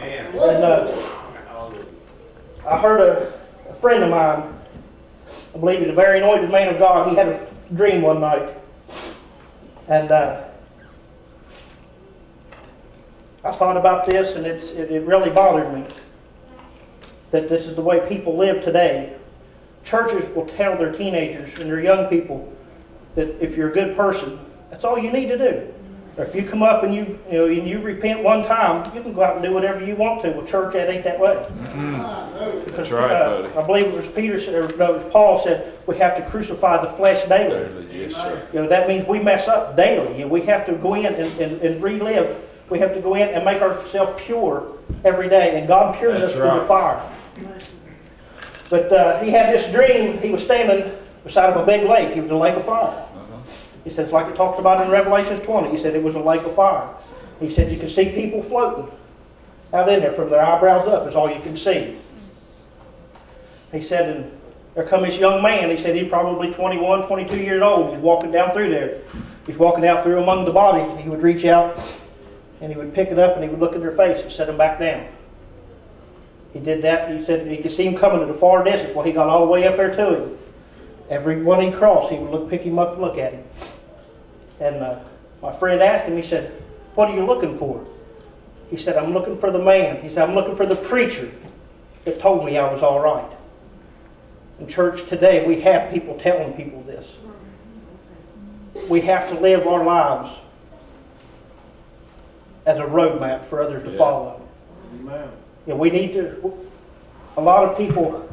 And I heard a friend of mine, I believe he's a very anointed man of God, he had a dream one night. And I thought about this, and it really bothered me that this is the way people live today. Churches will tell their teenagers and their young people that if you're a good person, that's all you need to do. Or if you come up and you repent one time, you can go out and do whatever you want to. Well, church, that ain't that way. Mm-hmm. Because that's right, buddy. I believe it was Peter said, or no, it was Paul said, we have to crucify the flesh daily. Yes, sir. That means we mess up daily. We have to go in and relive. We have to go in and make ourselves pure every day, and God pures us through the fire. But he had this dream. He was standing beside of a big lake. It was a lake of fire. He said, it's like it talks about in Revelation 20. He said it was a lake of fire. He said you can see people floating out in there from their eyebrows up is all you can see. He said, and there come this young man. He said he's probably 21, 22 years old. He's walking down through there. He's walking out through among the bodies. He would reach out and he would pick it up and he would look in their face and set them back down. He did that. He said he could see him coming at a far distance. Well, he got all the way up there to him. Every one he crossed, he would pick him up and look at him. And my friend asked him, he said, what are you looking for? He said, I'm looking for the man. He said, I'm looking for the preacher that told me I was all right. In church today, we have people telling people this. We have to live our lives as a roadmap for others to follow. Amen. We need to, a lot of people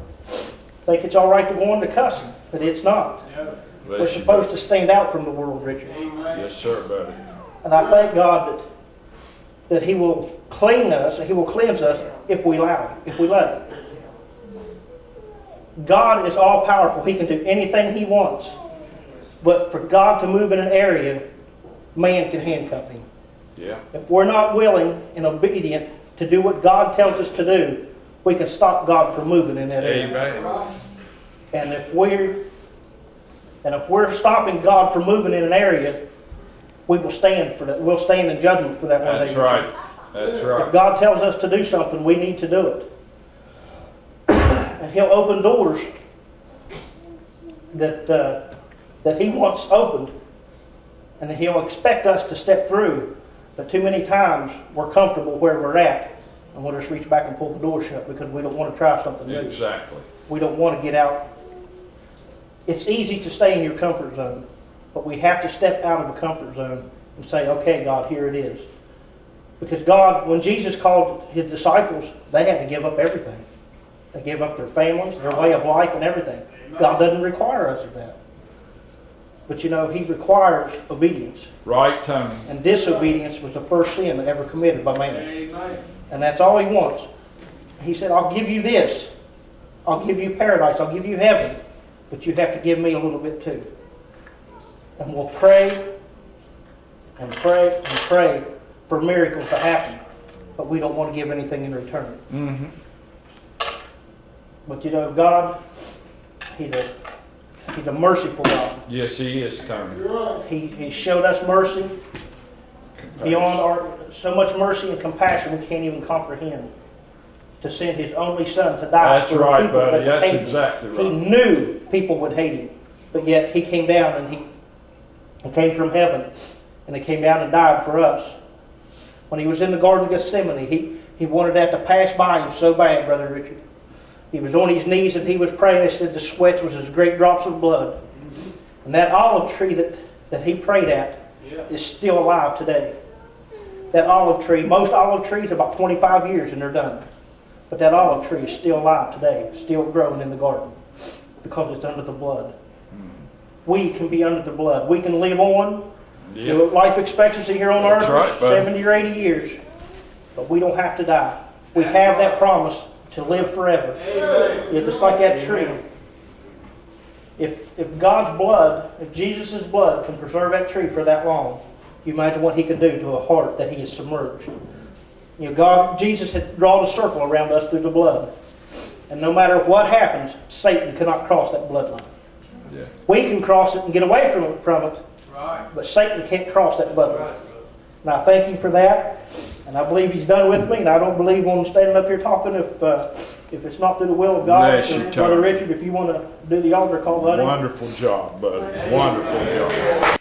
think it's all right to go into cussing, but it's not. Yeah. We're supposed to stand out from the world, Richard. Amen. Yes, sir, buddy. And I thank God that He will clean us, and He will cleanse us if we allow Him, if we let Him. God is all powerful. He can do anything He wants. But for God to move in an area, man can handcuff Him. Yeah. If we're not willing and obedient to do what God tells us to do, we can stop God from moving in that area. Amen. And if we're stopping God from moving in an area, we will stand for that. We'll stand in judgment for that one day. That's right. That's right. If God tells us to do something, we need to do it. And He'll open doors that He wants opened, and that He'll expect us to step through. But too many times we're comfortable where we're at, and we'll just reach back and pull the door shut because we don't want to try something new. Exactly. We don't want to get out. It's easy to stay in your comfort zone, but we have to step out of the comfort zone and say, okay, God, here it is. Because God, when Jesus called His disciples, they had to give up everything. They gave up their families, their way of life, and everything. God doesn't require us of that. But He requires obedience. Right, Tony. And disobedience was the first sin ever committed by man. Amen. And that's all He wants. He said, I'll give you this. I'll give you paradise. I'll give you heaven. But you have to give me a little bit too. And we'll pray and pray and pray for miracles to happen. But we don't want to give anything in return. Mm-hmm. But God, He's a merciful God. Yes, He is, Tony. He showed us mercy beyond so much mercy and compassion we can't even comprehend. To send His only Son to die That's for right, people buddy. that That's hate exactly Him. right. He knew people would hate Him, but yet He came down and He came from heaven, and He came down and died for us. When He was in the Garden of Gethsemane, He wanted that to pass by Him so bad, Brother Richard. He was on His knees and He was praying. They said the sweat was as great drops of blood. And that olive tree that He prayed at is still alive today. That olive tree, most olive trees are about 25 years and they're done. But that olive tree is still alive today, still growing in the garden, because it's under the blood. We can be under the blood. We can live on. Yep. Life expectancy here on earth is 70 or 80 years. But we don't have to die. We have that promise to live forever. Yeah, just like that tree. If God's blood, if Jesus' blood can preserve that tree for that long, you imagine what He can do to a heart that He is submerged. Jesus had drawn a circle around us through the blood. And no matter what happens, Satan cannot cross that bloodline. Yeah. We can cross it and get away from it, right. But Satan can't cross that bloodline. And I thank you for that. And I believe he's done with me, and I don't believe on standing up here talking if it's not through the will of God. Bless So, you, Brother Tony. Richard, if you want to do the altar call, buddy. Wonderful job, buddy. Wonderful job.